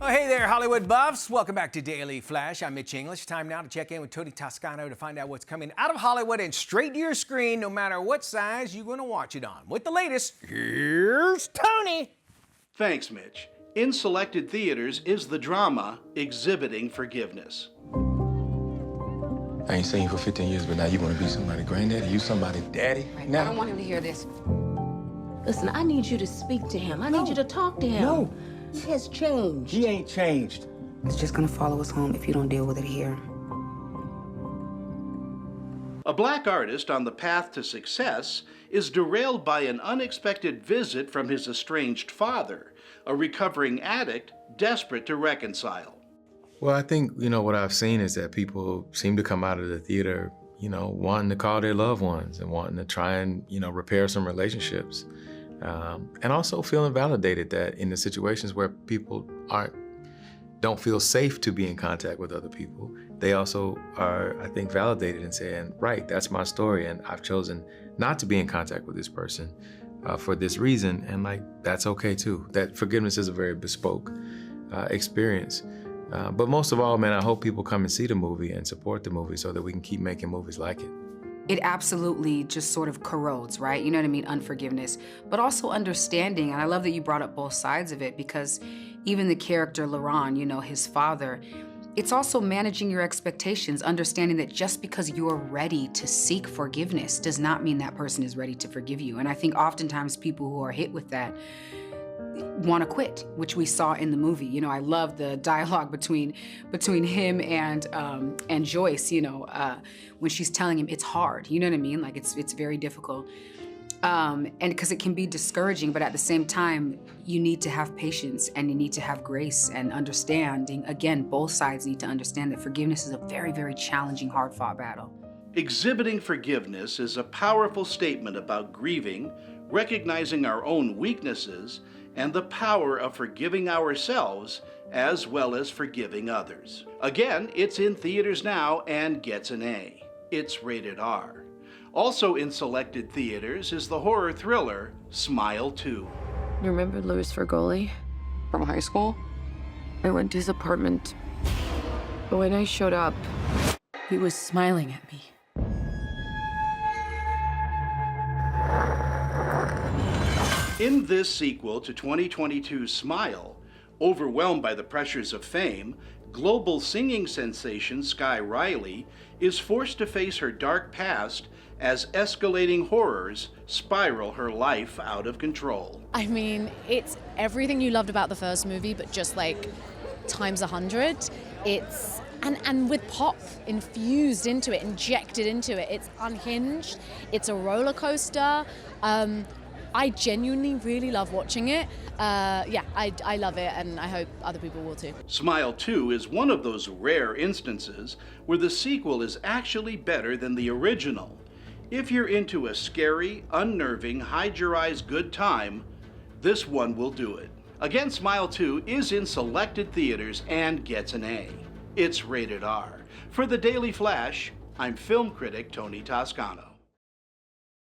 Well, hey there, Hollywood buffs. Welcome back to Daily Flash. I'm Mitch English. Time now to check in with Tony Toscano to find out what's coming out of Hollywood and straight to your screen, no matter what size you're going to watch it on. With the latest, here's Tony. Thanks, Mitch. In selected theaters is the drama Exhibiting Forgiveness. I ain't seen you for 15 years, but now you want to be somebody's granddaddy? You somebody's daddy right now? I don't want him to hear this. Listen, I need you to speak to him. I need you to talk to him. No. He has changed. He ain't changed. It's just gonna follow us home if you don't deal with it here. A black artist on the path to success is derailed by an unexpected visit from his estranged father, a recovering addict desperate to reconcile. Well, I think, what I've seen is that people seem to come out of the theater, wanting to call their loved ones and wanting to try and, repair some relationships. And also feeling validated that in the situations where people don't feel safe to be in contact with other people, they also are, I think, validated and saying, right, that's my story, and I've chosen not to be in contact with this person for this reason, and that's okay too. That forgiveness is a very bespoke experience. But most of all, man, I hope people come and see the movie and support the movie so that we can keep making movies like it. It absolutely just sort of corrodes, right? You know what I mean? Unforgiveness, but also understanding. And I love that you brought up both sides of it, because even the character Laron, his father, it's also managing your expectations, understanding that just because you're ready to seek forgiveness does not mean that person is ready to forgive you. And I think oftentimes people who are hit with that want to quit, which we saw in the movie. I love the dialogue between him and Joyce, when she's telling him it's hard, you know what I mean? It's very difficult. And because it can be discouraging, but at the same time, you need to have patience and you need to have grace and understanding. Again, both sides need to understand that forgiveness is a very, very challenging, hard-fought battle. Exhibiting Forgiveness is a powerful statement about grieving, recognizing our own weaknesses, and the power of forgiving ourselves as well as forgiving others. Again, it's in theaters now and gets an A. It's rated R. Also in selected theaters is the horror thriller Smile 2. You remember Louis Fergoli from high school? I went to his apartment, but when I showed up, He was smiling at me. In this sequel to 2022's Smile, overwhelmed by the pressures of fame, global singing sensation Sky Riley is forced to face her dark past as escalating horrors spiral her life out of control. I mean, it's everything you loved about the first movie, but just times 100. It's and with pop infused into it, injected into it. It's unhinged. It's a roller coaster. I genuinely really love watching it. I love it, and I hope other people will too. Smile 2 is one of those rare instances where the sequel is actually better than the original. If you're into a scary, unnerving, hide-your-eyes good time, this one will do it. Again, Smile 2 is in selected theaters and gets an A. It's rated R. For the Daily Flash, I'm film critic Tony Toscano.